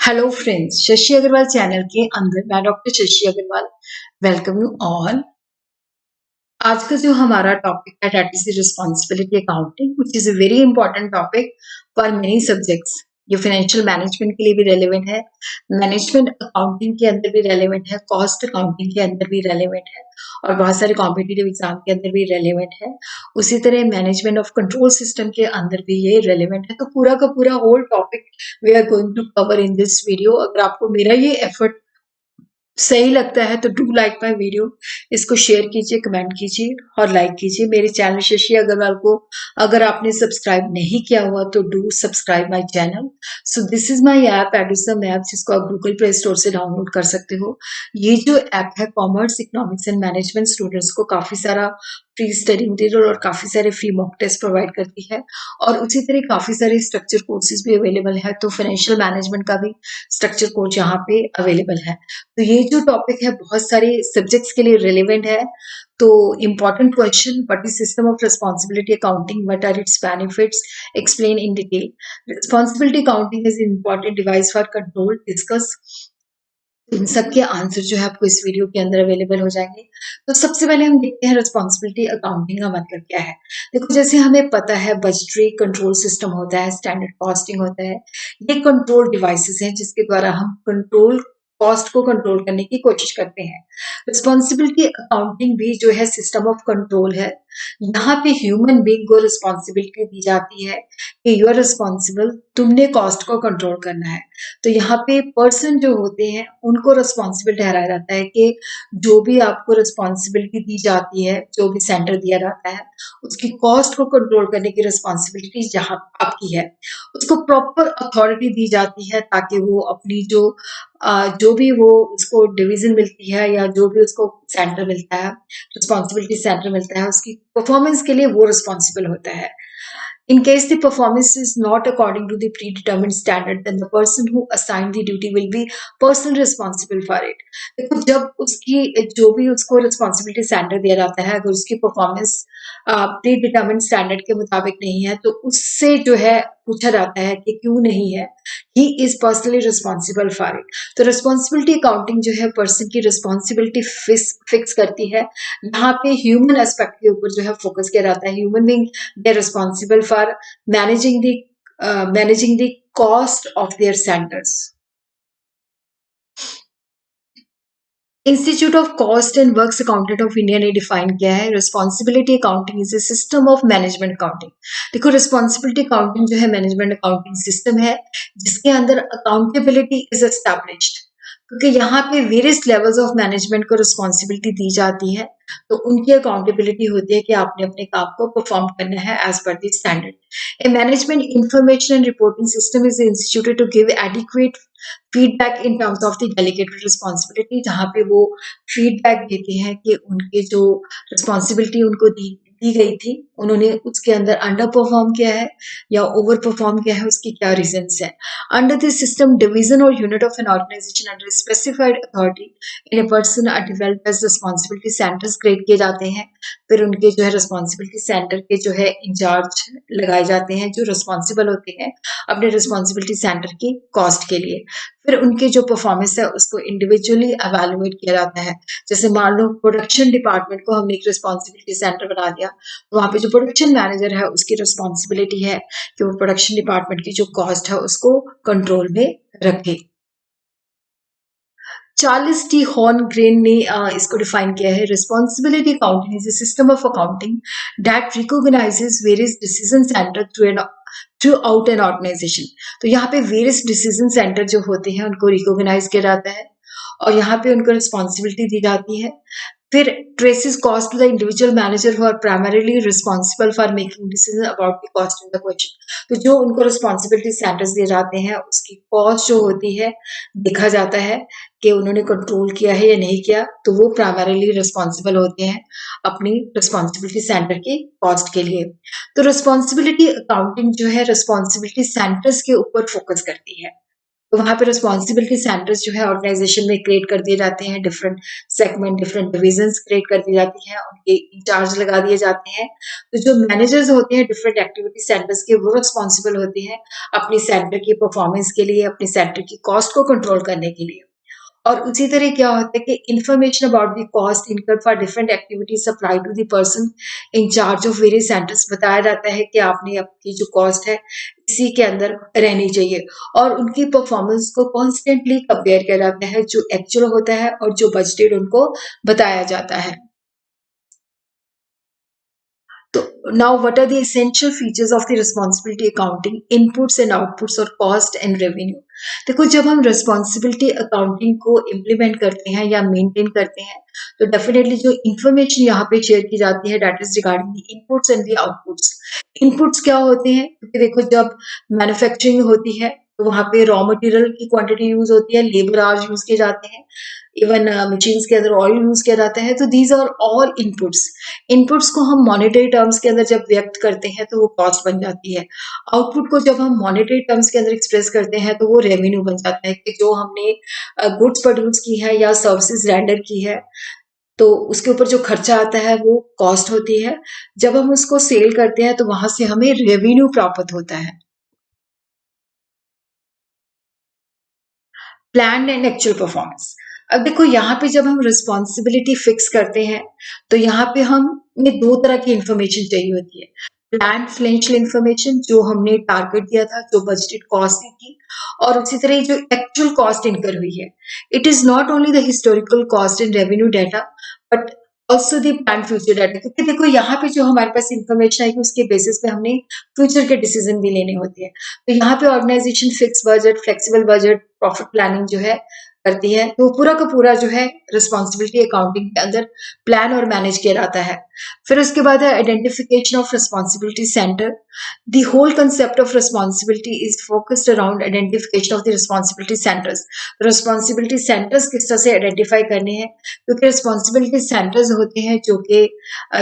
Hello friends, Shashi Agarwal channel के अंदर मैं doctor Shashi Agarwal welcome you all. आज का जो हमारा टॉपिक है that is the responsibility accounting which is a very important topic for many subjects. ये फाइनेंशियल मैनेजमेंट के लिए भी रेलेवेंट है, मैनेजमेंट अकाउंटिंग के अंदर भी रेलेवेंट है, कॉस्ट अकाउंटिंग के अंदर भी रेलेवेंट है और बहुत सारे कॉम्पिटिटिव एग्जाम के अंदर भी रेलेवेंट है। उसी तरह मैनेजमेंट ऑफ कंट्रोल सिस्टम के अंदर भी ये रेलेवेंट है। तो पूरा का पूरा whole topic we are going to cover in this video. अगर आपको मेरा ये एफर्ट सही लगता है तो डू लाइक माय वीडियो, इसको शेयर कीजिए, कमेंट कीजिए और लाइक कीजिए। मेरे चैनल शशि अग्रवाल को अगर आपने सब्सक्राइब नहीं किया हुआ तो do subscribe my channel. So this is my app एडिसम ऐप, जिसको आप गूगल प्ले स्टोर से डाउनलोड कर सकते हो। ये जो ऐप है commerce, economics and management students को काफी सारा फ्री स्टडी मटेरियल और काफी सारे फ्री मॉक टेस्ट प्रोवाइड करती है और उसी तरह काफी सारे स्ट्रक्चर कोर्सेज भी अवेलेबल है। तो फाइनेंशियल मैनेजमेंट का भी स्ट्रक्चर कोर्स यहाँ पे अवेलेबल है। तो ये जो टॉपिक है बहुत सारे सब्जेक्ट्स के लिए रिलेवेंट है। तो important question, what is system of responsibility accounting, what are its benefits, explain in detail. Responsibility accounting is important device for control, discuss. इन सब के आंसर जो है आपको इस वीडियो के अंदर अवेलेबल हो जाएंगे। तो सबसे पहले हम देखते हैं रिस्पांसिबिलिटी अकाउंटिंग का मतलब क्या है। देखो, जैसे हमें पता है बजटरी कंट्रोल सिस्टम होता है, स्टैंडर्ड कॉस्टिंग होता है। ये कंट्रोल डिवाइसेस हैं जिसके द्वारा हम कंट्रोल कॉस्ट को कंट्रोल करने की कोशिश करते हैं। रिस्पांसिबिलिटी अकाउंटिंग भी जो है सिस्टम ऑफ कंट्रोल है। यहाँ पे ह्यूमन बीइंग को रिस्पांसिबिलिटी दी जाती है कि यू आर रिस्पॉन्सिबल, तुमने कॉस्ट को कंट्रोल करना है। तो यहाँ पे पर्सन जो होते हैं उनको रिस्पॉन्सिबल ठहराया जाता है कि जो भी आपको रिस्पॉन्सिबिलिटी दी जाती है, जो भी सेंटर दिया जाता है, उसकी कॉस्ट को कंट्रोल करने की रिस्पॉन्सिबिलिटी जहाँ आपकी है, उसको प्रॉपर अथॉरिटी दी जाती है ताकि वो अपनी जो भी वो उसको डिवीजन मिलती है या जो भी उसको सेंटर मिलता है, रिस्पॉन्सिबिलिटी सेंटर मिलता है, उसकी परफॉर्मेंस के लिए वो रिस्पॉन्सिबल होता है। In case the performance is not according to the predetermined standard, then the person who assigned the duty will be personally responsible for it. देखो, जब उसकी जो भी उसको रिस्पॉन्सिबिलिटी स्टैंडर्ड दिया जाता है, अगर उसकी परफॉर्मेंस प्री डिटर्मिन्ड स्टैंडर्ड के मुताबिक नहीं है तो उससे जो है पूछा जाता है कि क्यों नहीं है। He is personally responsible for it. तो रिस्पॉन्सिबिलिटी अकाउंटिंग जो है पर्सन की रिस्पॉन्सिबिलिटी फिक्स करती है। यहाँ पे ह्यूमन एस्पेक्ट के ऊपर जो है फोकस किया जाता है। Human being, they are responsible for managing the managing the cost of their centers. Institute of cost and works accountant of India ने डिफाइन किया है, responsibility accounting is a system of management accounting. देखो, responsibility accounting जो है management accounting system है जिसके अंदर accountability is established, क्योंकि यहाँ पे वेरियस लेवल्स ऑफ मैनेजमेंट को रिस्पॉन्सिबिलिटी दी जाती है। तो उनकी अकाउंटेबिलिटी होती है कि आपने अपने काम को परफॉर्म करना है as per the standard. A management information and reporting system is instituted to give adequate feedback in terms of the delegated responsibility, जहाँ पे वो फीडबैक देते हैं कि उनके जो रिस्पॉन्सिबिलिटी उनको दी गई थी, उन्होंने उसके अंदर अंडर परफॉर्म किया है या ओवर परफॉर्म किया है, उसकी क्या रीजंस है। अंडर दिस सिस्टम, डिवीजन और unit of an organisation under specified authority in a person are developed as responsibility centres create किए जाते हैं। फिर उनके जो है रिस्पॉन्सिबिलिटी सेंटर के जो है इंचार्ज लगाए जाते हैं जो रिस्पॉन्सिबल होते हैं अपने रिस्पॉन्सिबिलिटी सेंटर की कॉस्ट के लिए। फिर उनकी जो परफॉर्मेंस है उसको इंडिविजुअली एवेलुएट किया जाता है। जैसे मान लो प्रोडक्शन डिपार्टमेंट को हमने एक रिस्पॉन्सिबिलिटी सेंटर बना दिया, तो वहाँ पे जो प्रोडक्शन मैनेजर है उसकी रिस्पॉन्सिबिलिटी है कि वो प्रोडक्शन डिपार्टमेंट की जो कॉस्ट है उसको कंट्रोल में रखे। चार्ल्स टी हॉर्न ग्रेन ने इसको डिफाइन किया है, responsibility accounting is a system of accounting that recognises various decision centre throughout an organisation. तो यहाँ पे वेरियस डिसीजन सेंटर जो होते हैं उनको रिकॉग्नाइज किया जाता है और यहाँ पे उनको रिस्पॉन्सिबिलिटी दी जाती है। फिर traces cost to the individual manager who are primarily responsible for making decision about the cost in the question. तो जो उनको रिस्पॉन्सिबिलिटी सेंटर्स दिए जाते हैं उसकी कॉस्ट जो होती है देखा जाता है कि उन्होंने कंट्रोल किया है या नहीं किया, तो वो प्राइमरीली रिस्पॉन्सिबल होते हैं अपनी रिस्पॉन्सिबिलिटी सेंटर की कॉस्ट के लिए। तो रिस्पॉन्सिबिलिटी अकाउंटिंग जो है रिस्पॉन्सिबिलिटी सेंटर्स के ऊपर फोकस करती है। तो वहाँ पे रिस्पॉन्सिबिलिटी सेंटर्स जो है ऑर्गेनाइजेशन में क्रिएट कर दिए जाते हैं, different segment, different divisions create कर दी जाती हैं, उनके इंचार्ज लगा दिए जाते हैं। तो जो मैनेजर्स होते हैं डिफरेंट एक्टिविटी सेंटर्स के, वो रिस्पॉन्सिबल होते हैं अपनी सेंटर की परफॉर्मेंस के लिए, अपने सेंटर की कॉस्ट को कंट्रोल करने के लिए। और उसी तरह क्या होता है कि information about the cost incurred for different activities supply to the person in charge of various centres बताया जाता है कि आपने आपकी जो कॉस्ट है इसी के अंदर रहनी चाहिए, और उनकी परफॉर्मेंस को कॉन्स्टेंटली कंपेयर किया जाता है, जो एक्चुअल होता है और जो बजटेड उनको बताया जाता है। तो now what are the essential features of the responsibility accounting, inputs and outputs और कॉस्ट एंड रेवेन्यू। देखो, जब हम रिस्पॉन्सिबिलिटी अकाउंटिंग को इम्प्लीमेंट करते हैं या मेंटेन करते हैं, तो डेफिनेटली जो इंफॉर्मेशन यहाँ पे शेयर की जाती है that is regarding the inputs and the outputs. Inputs क्या होते हैं? क्योंकि देखो, जब मैन्युफैक्चरिंग होती है तो वहां पे रॉ मटेरियल की क्वांटिटी यूज होती है, लेबर आवर्स यूज किए जाते हैं, इवन मशीन्स के अंदर ऑयल यूज किया जाता है। तो these are all inputs. Inputs को हम मॉनेटरी टर्म्स के अंदर जब व्यक्त करते हैं तो वो कॉस्ट बन जाती है। आउटपुट को जब हम मॉनेटरी टर्म्स के अंदर एक्सप्रेस करते हैं तो वो रेवेन्यू बन जाता है, कि जो हमने गुड्स प्रोड्यूस की है या सर्विसेज रेंडर की है, तो उसके ऊपर जो खर्चा आता है वो कॉस्ट होती है। जब हम उसको सेल करते हैं तो वहां से हमें रेवेन्यू प्राप्त होता है। Plan and actual performance. अब देखो, यहाँ पे जब हम रिस्पॉन्सिबिलिटी फिक्स करते हैं तो यहाँ पे हमें दो तरह की इंफॉर्मेशन चाहिए होती है। प्लान फाइनेंशियल इंफॉर्मेशन, जो हमने टारगेट दिया था, जो बजटेड कॉस्ट थी, और उसी तरह जो एक्चुअल कॉस्ट इनकर हुई है। It is not only the historical cost and revenue data, but also the plan future data. क्योंकि देखो, यहाँ पे जो हमारे पास इंफॉर्मेशन आएगी उसके बेसिस पे हमने फ्यूचर के डिसीजन भी लेने होते हैं। तो यहाँ पे organisation fix budget, flexible budget, profit planning जो है करती है, तो पूरा का पूरा जो है रिस्पॉन्सिबिलिटी अकाउंटिंग के अंदर प्लान और मैनेज किया जाता है। फिर उसके बाद है identification of responsibility centre. The whole concept of responsibility is focused around identification of the responsibility centres. Responsibility centres किस तरह से आइडेंटिफाई करने हैं, क्योंकि रिस्पॉन्सिबिलिटी सेंटर्स होते हैं जो कि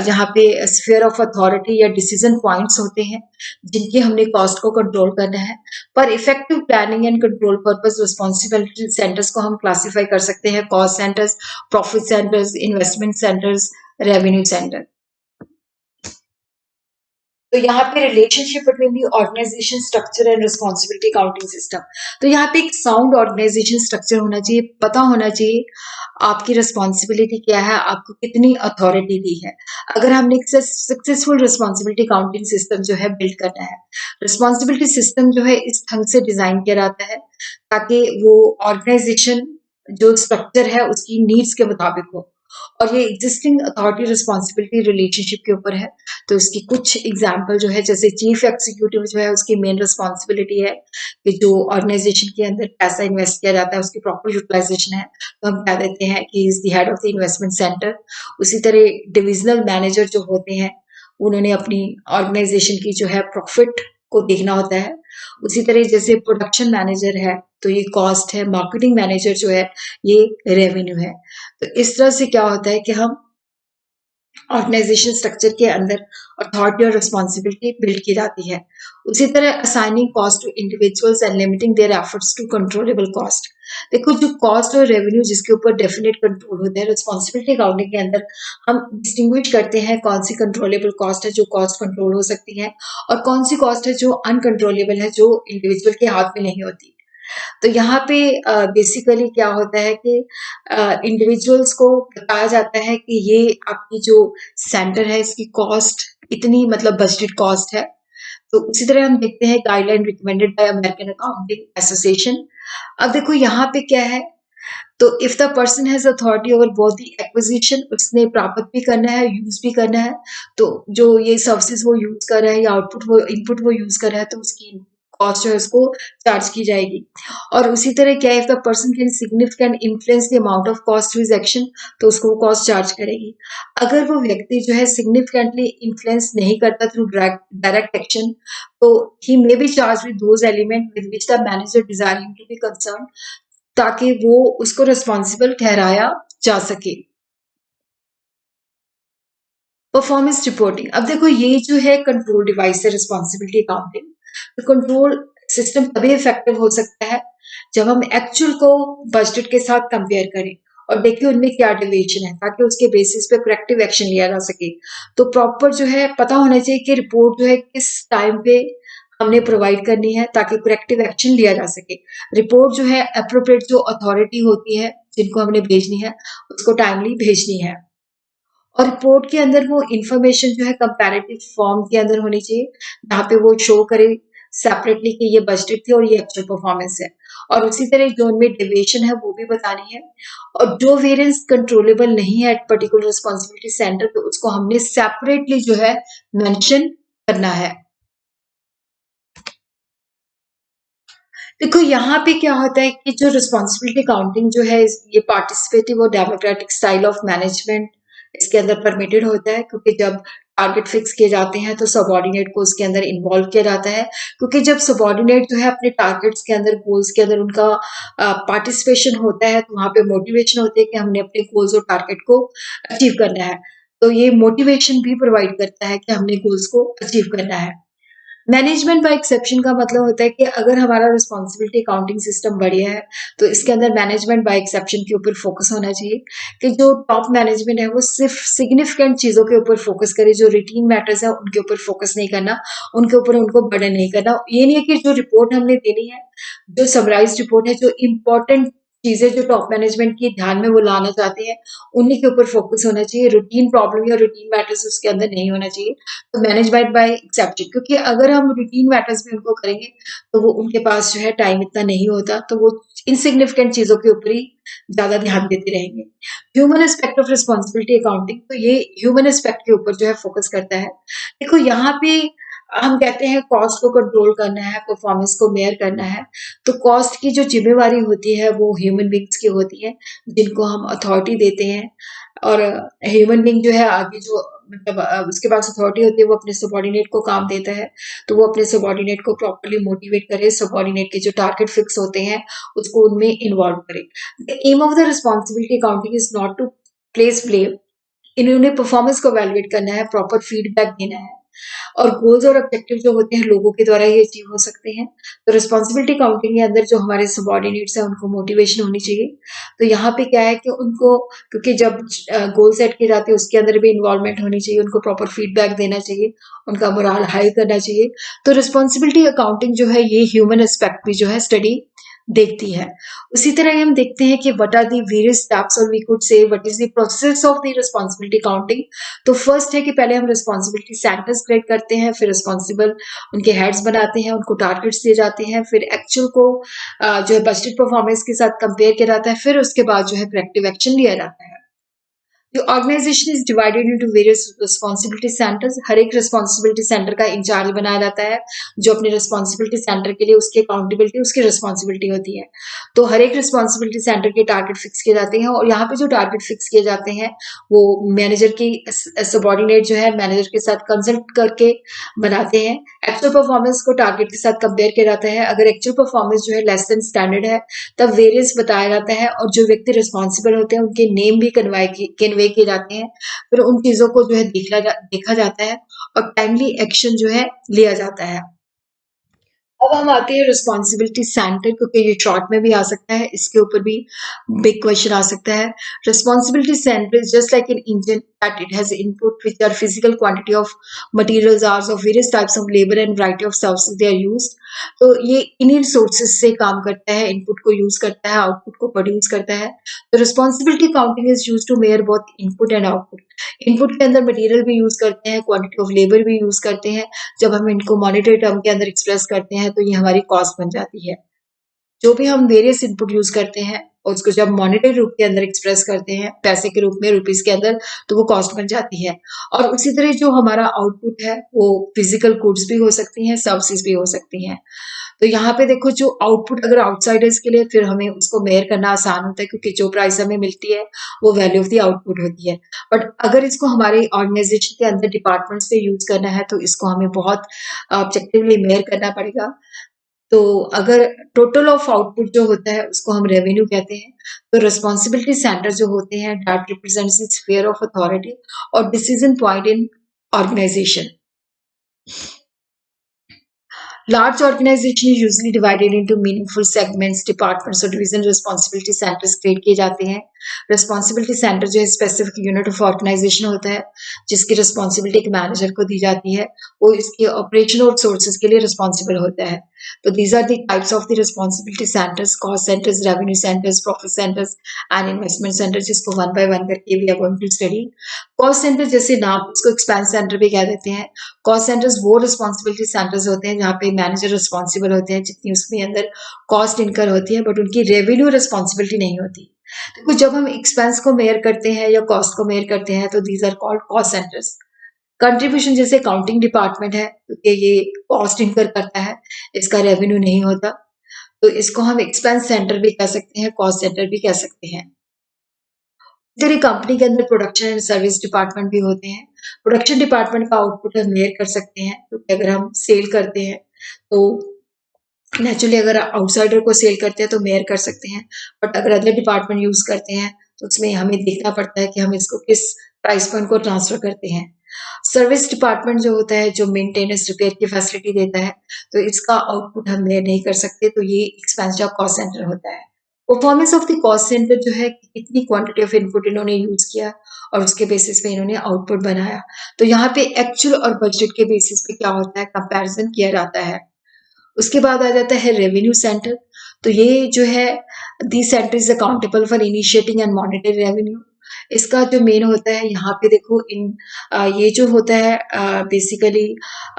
जहाँ पे स्फीयर ऑफ अथॉरिटी या डिसीजन पॉइंट्स होते हैं, जिनकी हमने कॉस्ट को कंट्रोल करना है। पर effective planning and control purpose responsibility centres को हम क्लासिफाई कर सकते हैं: cost centres, profit centres, investment centres, revenue centre. तो यहाँ पे relationship between the organisation structure and responsibility accounting system. तो यहाँ पे एक साउंड ऑर्गेनाइजेशन स्ट्रक्चर होना चाहिए, पता होना चाहिए आपकी रिस्पॉन्सिबिलिटी क्या है, आपको कितनी अथॉरिटी दी है। अगर हमने एक सक्सेसफुल रिस्पॉन्सिबिलिटी अकाउंटिंग सिस्टम जो है बिल्ड करना है, रिस्पॉन्सिबिलिटी सिस्टम जो है इस ढंग से डिजाइन किया जाता है ताकि वो ऑर्गेनाइजेशन जो स्ट्रक्चर है उसकी नीड्स के मुताबिक हो, और ये एग्जिस्टिंग अथॉरिटी रिस्पॉन्सिबिलिटी रिलेशनशिप के ऊपर है। तो इसकी कुछ एग्जाम्पल जो है, जैसे चीफ एग्जीक्यूटिव जो है उसकी मेन रिस्पॉन्सिबिलिटी है कि जो ऑर्गेनाइजेशन के अंदर पैसा इन्वेस्ट किया जाता है उसकी प्रॉपर यूटिलाइजेशन है, तो हम कह देते हैं कि is the head of the investment centre. उसी तरह डिविजनल मैनेजर जो होते हैं, उन्होंने अपनी ऑर्गेनाइजेशन की जो है प्रॉफिट को देखना होता है। उसी तरह जैसे प्रोडक्शन मैनेजर है तो ये कॉस्ट है, मार्केटिंग मैनेजर जो है ये रेवेन्यू है। तो इस तरह से क्या होता है कि हम ऑर्गेनाइजेशन स्ट्रक्चर के अंदर अथॉरिटी और रिस्पॉन्सिबिलिटी बिल्ड की जाती है। उसी तरह assigning cost to individuals and limiting their efforts to controllable cost. देखो, जो कॉस्ट और रेवेन्यू जिसके ऊपर डेफिनेट कंट्रोल होता है, रिस्पॉन्सिबिलिटी अकाउंटिंग के अंदर हम डिस्टिंग्विश करते हैं कौन सी कंट्रोलेबल कॉस्ट है जो कॉस्ट कंट्रोल हो सकती है, और कौन सी कॉस्ट है जो अनकंट्रोलेबल है, जो इंडिविजुअल के हाथ में नहीं होती। तो यहाँ पे बेसिकली क्या होता है कि इंडिविजुअल्स को बताया जाता है कि ये आपकी जो सेंटर है इसकी कॉस्ट इतनी, मतलब बजटेड कॉस्ट है। तो उसी तरह हम देखते हैं guideline recommended by American accounting association. अब देखो यहाँ पे क्या है, तो if the person has authority over both the acquisition, उसने प्राप्त भी करना है, यूज भी करना है, तो जो ये सर्विसेज वो यूज कर रहा है या आउटपुट वो इनपुट वो यूज कर रहा है, तो उसकी कॉस्ट जो है उसको चार्ज की जाएगी। और उसी तरह क्या, if the person can significant influence the amount of cost to his action, तो उसको वो कॉस्ट चार्ज करेगी। अगर वो व्यक्ति जो है सिग्निफिकेंटली इन्फ्लुएंस नहीं करता थ्रू डायरेक्ट एक्शन, तो he may be charge with those element with which the manager desire him to be concern, ताकि वो उसको रिस्पॉन्सिबल ठहराया जा सके। Performance reporting. अब देखो, ये जो है कंट्रोल डिवाइस है रिस्पॉन्सिबिलिटी अकाउंटिंग। तो कंट्रोल सिस्टम तभी इफेक्टिव हो सकता है जब हम एक्चुअल को बजटेड के साथ कंपेयर करें और देखिए उनमें क्या डेविएशन है, ताकि उसके बेसिस पे करेक्टिव एक्शन लिया जा सके। तो प्रॉपर जो है पता होना चाहिए कि रिपोर्ट जो है किस टाइम पे हमने प्रोवाइड करनी है, ताकि करेक्टिव एक्शन लिया जा सके। रिपोर्ट जो है अप्रोप्रिएट जो अथॉरिटी होती है जिनको हमने भेजनी है, उसको टाइमली भेजनी है। और रिपोर्ट के अंदर वो इंफॉर्मेशन जो है कंपैरेटिव फॉर्म के अंदर होनी चाहिए, जहाँ पे वो शो करे सेपरेटली कि ये बजटेड थी और ये एक्चुअल परफॉर्मेंस है। और उसी तरह जो उनमें डेविएशन है वो भी बतानी है। और जो वेरिएंस कंट्रोलेबल नहीं है एट पर्टिकुलर रिस्पॉन्सिबिलिटी सेंटर पे, उसको हमने सेपरेटली जो है मेंशन करना है। देखो यहाँ पे क्या होता है कि जो रिस्पॉन्सिबिलिटी अकाउंटिंग जो है ये पार्टिसिपेटिव और डेमोक्रेटिक स्टाइल ऑफ मैनेजमेंट इसके अंदर परमिटेड होता है, क्योंकि जब टारगेट फिक्स किए जाते हैं तो सबऑर्डिनेट को उसके अंदर इन्वॉल्व किया जाता है। क्योंकि जब सबऑर्डिनेट जो है अपने टारगेट्स के अंदर, गोल्स के अंदर उनका पार्टिसिपेशन होता है, तो वहां पे मोटिवेशन होती है कि हमने अपने गोल्स और टारगेट को अचीव करना है। तो ये मोटिवेशन भी प्रोवाइड करता है कि हमने गोल्स को अचीव करना है। मैनेजमेंट बाय एक्सेप्शन का मतलब होता है कि अगर हमारा रिस्पॉन्सिबिलिटी अकाउंटिंग सिस्टम बढ़िया है, तो इसके अंदर मैनेजमेंट बाय एक्सेप्शन के ऊपर फोकस होना चाहिए कि जो टॉप मैनेजमेंट है वो सिर्फ सिग्निफिकेंट चीजों के ऊपर फोकस करे, जो रूटीन मैटर्स है उनके ऊपर फोकस नहीं करना, उनके ऊपर उनको बर्डन नहीं करना। ये नहीं है कि जो रिपोर्ट हमने देनी है, जो समराइज रिपोर्ट है, जो इंपॉर्टेंट चीजें जो टॉप मैनेजमेंट की ध्यान में वो लाना चाहते हैं, उन्हीं के ऊपर फोकस होना चाहिए। रूटीन प्रॉब्लम या रूटीन मैटर्स उसके अंदर नहीं होना चाहिए। तो मैनेजमेंट बाय एक्सेप्शन, क्योंकि अगर हम रूटीन मैटर्स में उनको करेंगे तो वो उनके पास जो है टाइम इतना नहीं होता, तो वो इनसिग्निफिकेंट चीजों के ऊपर ही ज्यादा ध्यान देते रहेंगे। Human aspect of responsibility accounting, तो ये ह्यूमन एस्पेक्ट के ऊपर जो है फोकस करता है। देखो यहाँ पे हम कहते हैं कॉस्ट को कंट्रोल करना है, परफॉर्मेंस को मेयर करना है। तो कॉस्ट की जो जिम्मेवारी होती है वो ह्यूमन बींग्स की होती है, जिनको हम अथॉरिटी देते हैं। और ह्यूमन बींग जो है आगे जो मतलब उसके पास अथॉरिटी होती है, वो अपने सबॉर्डिनेट को काम देता है, तो वो अपने सबॉर्डिनेट को प्रॉपर्ली मोटिवेट करे, सबॉर्डिनेट के जो टारगेट फिक्स होते हैं उसको उनमें इन्वॉल्व करे। The aim of the responsibility accounting is not to place blame, इन्होंने परफॉर्मेंस को वैल्यूएट करना है, प्रॉपर फीडबैक देना है। और गोल्स और ऑब्जेक्टिव जो होते हैं लोगों के द्वारा ही अचीव हो सकते हैं। तो रिस्पॉन्सिबिलिटी काउंटिंग के अंदर जो हमारे सबॉर्डिनेट्स हैं उनको मोटिवेशन होनी चाहिए। तो यहाँ पे क्या है कि उनको, क्योंकि जब गोल सेट किए जाते हैं उसके अंदर भी इन्वॉल्वमेंट होनी चाहिए, उनको प्रॉपर फीडबैक देना चाहिए, उनका मोराल हाई करना चाहिए। तो रिस्पॉन्सिबिलिटी अकाउंटिंग जो है ये ह्यूमन एस्पेक्ट भी जो है स्टडी देखती है। उसी तरह हम देखते हैं कि what are the various steps, और we could say what is the process of the responsibility counting. तो फर्स्ट है कि पहले हम रिस्पॉन्सिबिलिटी सेंटर्स क्रिएट करते हैं, फिर रिस्पॉन्सिबल उनके हेड्स बनाते हैं, उनको टारगेट्स दिए जाते हैं, फिर एक्चुअल को जो है बजटेड परफॉर्मेंस के साथ कंपेयर किया जाता है, फिर उसके बाद जो है करेक्टिव एक्शन लिया जाता है। The organization is divided into various responsibility centers. हर एक responsibility center का इंचार्ज बनाया जाता है, जो अपने responsibility center के लिए उसकी accountability, उसकी responsibility होती है। तो हर एक responsibility center के टारगेट फिक्स किए जाते हैं, और यहाँ पे जो टारगेट फिक्स किए जाते हैं वो मैनेजर की सबॉर्डिनेट जो है मैनेजर के साथ कंसल्ट करके बनाते हैं। एक्चुअल परफॉर्मेंस को टारगेट के साथ कंपेयर किया जाता है। अगर एक्चुअल परफॉर्मेंस जो है लेस देन स्टैंडर्ड है, तब वेरियंस बताया जाता है, और जो व्यक्ति रिस्पॉन्सिबल होते हैं उनके नेम भी कन्वे किए जाते हैं। फिर उन चीजों को जो है देखा जाता है, और टाइमली एक्शन जो है लिया जाता है। अब हम आते हैं रिस्पॉन्सिबिलिटी सेंटर, क्योंकि ये शॉर्ट में भी आ सकता है, इसके ऊपर भी बिग क्वेश्चन आ सकता है। Responsibility centre is just like an engine that it has input which are physical quantity of materials, hours of various types of labour and variety of services they are used. तो ये इन्हीं resources से काम करता है, input को use करता है, आउटपुट को प्रोड्यूस करता है। तो responsibility counting is use to measure both input and output. Input के अंदर मटेरियल भी यूज करते हैं, क्वांटिटी ऑफ लेबर भी यूज करते हैं। जब हम इनको मॉनेटरी टर्म के अंदर एक्सप्रेस करते हैं तो ये हमारी कॉस्ट बन जाती है। जो भी हम वेरियस इनपुट यूज करते हैं और उसको जब मॉनेटरी रूप के अंदर एक्सप्रेस करते हैं, पैसे के रूप में, रुपीस के अंदर, तो वो कॉस्ट बन जाती है। और उसी तरह जो हमारा आउटपुट है वो फिजिकल गुड्स भी हो सकती हैं, सर्विसेज भी हो सकती हैं। तो यहाँ पे देखो जो आउटपुट अगर आउटसाइडर्स के लिए, फिर हमें उसको मेयर करना आसान होता है, क्योंकि जो प्राइस हमें मिलती है वो वैल्यू ऑफ द आउटपुट होती है। बट अगर इसको हमारे ऑर्गेनाइजेशन के अंदर डिपार्टमेंट्स पे यूज करना है तो इसको हमें बहुत ऑब्जेक्टिवली मेयर करना पड़ेगा। तो अगर टोटल ऑफ आउटपुट जो होता है उसको हम रेवेन्यू कहते हैं। तो रिस्पॉन्सिबिलिटी सेंटर जो होते हैं that represents the sphere of authority और decision point in organization. Large organization is usually divided into meaningful segments, departments और division responsibility centers create किए जाते हैं. Responsibility center जो है specific unit of organization होता है, जिसकी responsibility एक manager को दी जाती है, वो इसके operation और sources के लिए responsible होता है. तो these are the types of the responsibility centers, cost centers, revenue centers, profit centers and investment centers, जिसको one by one करके we are going to study. Cost center जैसे नाम इसको expense center भी कह देते हैं. कॉस्ट सेंटर्स वो रिस्पॉन्सिबिलिटी सेंटर्स होते हैं जहाँ पे मैनेजर रिस्पॉन्सिबल होते हैं जितनी उसके अंदर कॉस्ट इनकर होती है, बट उनकी रेवेन्यू रिस्पॉन्सिबिलिटी नहीं होती. देखो जब हम एक्सपेंस को मेयर करते हैं या कॉस्ट को मेयर करते हैं तो these are called cost centres. Contribution जैसे अकाउंटिंग डिपार्टमेंट है क्योंकि ये कॉस्ट इनकर करता है, इसका रेवेन्यू नहीं होता, तो इसको हम एक्सपेंस सेंटर भी कह सकते हैं, कॉस्ट सेंटर भी कह सकते हैं. तेरी कंपनी के अंदर प्रोडक्शन एंड सर्विस डिपार्टमेंट भी होते हैं. प्रोडक्शन डिपार्टमेंट का आउटपुट हम मेयर कर सकते हैं क्योंकि अगर हम सेल करते हैं तो नेचुरली अगर आउटसाइडर को सेल करते हैं तो मेयर कर सकते हैं, बट अगर अदर डिपार्टमेंट यूज करते हैं तो उसमें हमें देखना पड़ता है कि हम इसको किस प्राइस पॉइंट को ट्रांसफर करते हैं. सर्विस डिपार्टमेंट जो होता है जो मेंटेनेंस रिपेयर की फैसिलिटी देता है, तो इसका आउटपुट हम मेयर नहीं कर सकते, तो ये एक्सपेंस ऑफ कॉस्ट सेंटर होता है. Performance of the cost centre जो है कि कितनी क्वांटिटी ऑफ इनपुट इन्होंने यूज किया और उसके बेसिस पे इन्होंने आउटपुट बनाया. तो यहाँ पे एक्चुअल और बजट के बेसिस पे क्या होता है, कंपैरिजन किया जाता है. उसके बाद आ जाता है रेवेन्यू सेंटर. तो ये जो है the centre is accountable for initiating and monitoring revenue. इसका जो मेन होता है यहाँ पे देखो ये जो होता है बेसिकली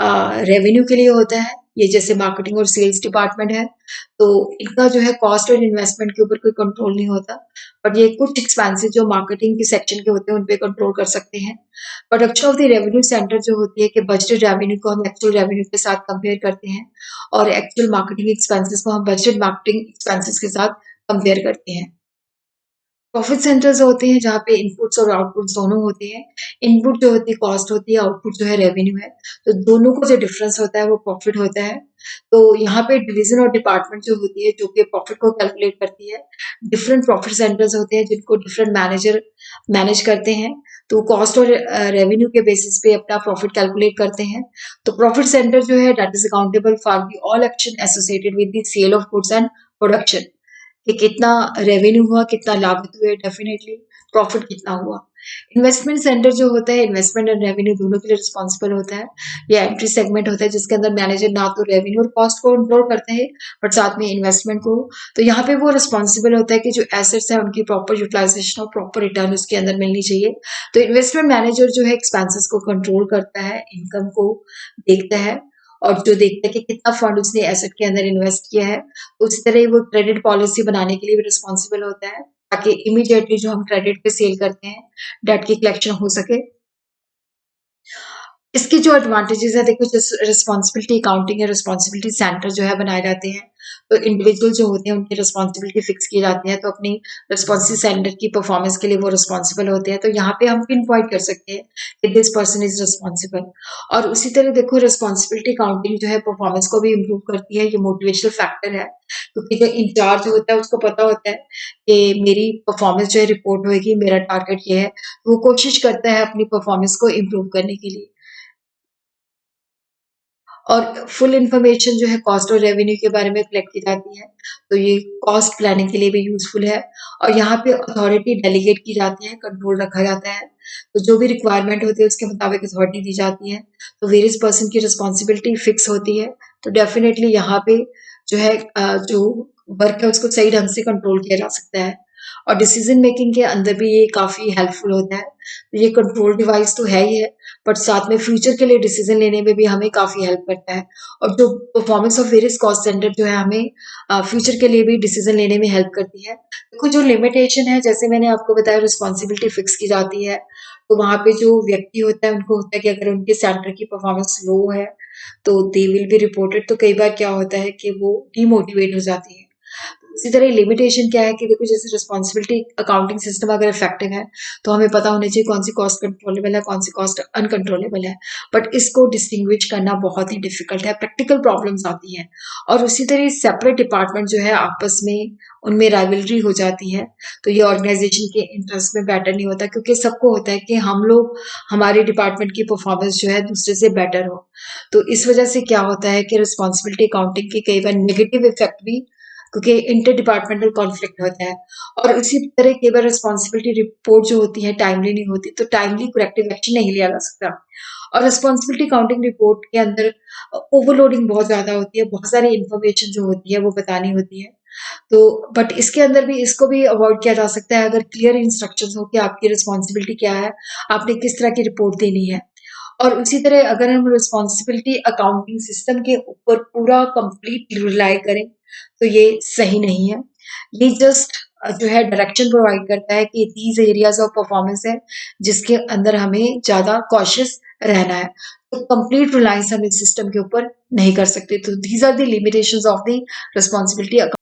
रेवेन्यू के लिए होता है. ये जैसे मार्केटिंग और सेल्स डिपार्टमेंट है, तो इनका जो है कॉस्ट और इन्वेस्टमेंट के ऊपर कोई कंट्रोल नहीं होता, बट ये कुछ एक्सपेंसेस जो मार्केटिंग के सेक्शन के होते हैं उन पे कंट्रोल कर सकते हैं. Production of the revenue centre जो होती है कि बजटेड रेवेन्यू को हम एक्चुअल रेवेन्यू के साथ कंपेयर करते हैं और एक्चुअल मार्केटिंग एक्सपेंसेस को हम बजटेड मार्केटिंग एक्सपेंसेस के साथ कंपेयर करते हैं. प्रॉफिट सेंटर्स होते हैं जहाँ पे इनपुट्स और आउटपुट्स दोनों होते हैं. इनपुट जो होती है कॉस्ट होती है, आउटपुट जो है रेवेन्यू है, तो दोनों को जो डिफरेंस होता है वो प्रॉफिट होता है. तो यहाँ पे डिवीजन और डिपार्टमेंट जो होती है जो कि प्रॉफिट को कैलकुलेट करती है, डिफरेंट प्रॉफिट सेंटर्स होते हैं जिनको डिफरेंट मैनेजर मैनेज करते हैं, तो कॉस्ट और रेवेन्यू के बेसिस पे अपना प्रॉफिट कैलकुलेट करते हैं. तो प्रॉफिट सेंटर जो है that is accountable for the all action associated with the sale of goods and production, कि कितना रेवेन्यू हुआ, कितना लागत हुए, डेफिनेटली प्रॉफिट कितना हुआ. इन्वेस्टमेंट सेंटर जो होता है इन्वेस्टमेंट एंड रेवेन्यू दोनों के लिए रिस्पॉन्सिबल होता है. ये एंट्री सेगमेंट होता है जिसके अंदर मैनेजर ना तो रेवेन्यू और कॉस्ट को कंट्रोल करता है बट साथ में इन्वेस्टमेंट को. तो यहाँ पे वो रिस्पॉन्सिबल होता है कि जो एसेट्स है उनकी प्रॉपर यूटिलाइजेशन और प्रॉपर रिटर्न उसके अंदर मिलनी चाहिए. तो इन्वेस्टमेंट मैनेजर जो है एक्सपेंसेस को कंट्रोल करता है, इनकम को देखता है और जो देखता है कि कितना फंड उसने एसेट के अंदर इन्वेस्ट किया है. उसी तरह ही वो क्रेडिट पॉलिसी बनाने के लिए भी रिस्पॉन्सिबल होता है ताकि इमीडिएटली जो हम क्रेडिट पे सेल करते हैं डेट की कलेक्शन हो सके. इसकी जो एडवांटेजेस है देखो, जैसे रिस्पॉन्सिबिलिटी अकाउंटिंग या रिस्पॉन्सिबिलिटी सेंटर जो है बनाए जाते हैं, तो इंडिविजुअल जो होते हैं उनकी रिस्पॉन्सिबिलिटी फिक्स की जाती है, तो अपनी रिस्पॉन्सिबिलिटी सेंटर की परफॉर्मेंस के लिए वो रिस्पॉन्सिबल होते हैं. तो यहाँ पे हम पिन पॉइंट कर सकते हैं कि दिस पर्सन इज रिस्पॉन्सिबल. और उसी तरह देखो रिस्पॉन्सिबिलिटी अकाउंटिंग जो है परफॉर्मेंस को भी इम्प्रूव करती है. ये मोटिवेशनल फैक्टर है क्योंकि जो इंचार्ज होता है उसको पता होता है कि मेरी परफॉर्मेंस जो है रिपोर्ट होगी, मेरा टारगेट ये है, वो कोशिश करता है अपनी परफॉर्मेंस को इम्प्रूव करने के लिए. और फुल इन्फॉर्मेशन जो है कॉस्ट और रेवेन्यू के बारे में कलेक्ट की जाती है, तो ये कॉस्ट प्लानिंग के लिए भी यूज़फुल है. और यहाँ पे अथॉरिटी डेलीगेट की जाती है, कंट्रोल रखा जाता है, तो जो भी रिक्वायरमेंट होती है उसके मुताबिक अथॉरिटी दी जाती है, तो वेरियस पर्सन की रिस्पॉन्सिबिलिटी फिक्स होती है. तो डेफिनेटली यहाँ पे जो है जो वर्क है उसको सही ढंग से कंट्रोल किया जा सकता है. और डिसीजन मेकिंग के अंदर भी ये काफ़ी हेल्पफुल होता है. तो ये कंट्रोल डिवाइस तो है ही है, बट साथ में फ्यूचर के लिए डिसीजन लेने में भी हमें काफ़ी हेल्प करता है. और जो performance of various cost centre जो है हमें फ्यूचर के लिए भी डिसीजन लेने में हेल्प करती है. देखो जो लिमिटेशन है, जैसे मैंने आपको बताया रिस्पॉन्सिबिलिटी फिक्स की जाती है, तो वहाँ पे जो व्यक्ति होता है उनको होता है कि अगर उनके सेंटर की परफॉर्मेंस लो है तो दे विल बी रिपोर्टेड. तो कई बार क्या होता है कि वो डिमोटिवेट हो जाती है. इसी तरह लिमिटेशन क्या है कि देखो जैसे रिस्पॉन्सिबिलिटी अकाउंटिंग सिस्टम अगर इफेक्टिव है तो हमें पता होना चाहिए कौन सी कॉस्ट कंट्रोलेबल है, कौन सी कॉस्ट अनकंट्रोलेबल है, बट इसको डिस्टिंग्विश करना बहुत ही डिफिकल्ट है, प्रैक्टिकल प्रॉब्लम्स आती हैं। और उसी तरह सेपरेट डिपार्टमेंट जो है आपस में उनमें राइवलरी हो जाती है, तो ये ऑर्गेनाइजेशन के इंटरेस्ट में बेटर नहीं होता, क्योंकि सबको होता है कि हम लोग हमारे डिपार्टमेंट की परफॉर्मेंस जो है दूसरे से बेटर हो। तो इस वजह से क्या होता है कि रिस्पॉन्सिबिलिटी अकाउंटिंग के कई बार नेगेटिव इफेक्ट भी, क्योंकि इंटर डिपार्टमेंटल कॉन्फ्लिक्ट होता है। और उसी तरह कई बार रिस्पॉन्सिबिलिटी रिपोर्ट जो होती है टाइमली नहीं होती, तो टाइमली करेक्टिव एक्शन नहीं लिया जा सकता। और रिस्पॉन्सिबिलिटी अकाउंटिंग रिपोर्ट के अंदर ओवरलोडिंग बहुत ज्यादा होती है, बहुत सारी इंफॉर्मेशन जो होती है वो बतानी होती है। तो बट इसके अंदर भी इसको भी अवॉइड किया जा सकता है अगर क्लियर इंस्ट्रक्शंस हो कि आपकी रिस्पॉन्सिबिलिटी क्या है, आपने किस तरह की रिपोर्ट देनी है। और उसी तरह अगर हम रिस्पॉन्सिबिलिटी अकाउंटिंग सिस्टम के ऊपर पूरा कंप्लीट रिलाई करें तो ये सही नहीं है। ये जस्ट जो है डायरेक्शन प्रोवाइड करता है कि दीज एरियाज ऑफ परफॉर्मेंस है जिसके अंदर हमें ज्यादा कॉशियस रहना है। तो कंप्लीट रिलायंस हम इस सिस्टम के ऊपर नहीं कर सकते। तो these are the limitations of the responsibility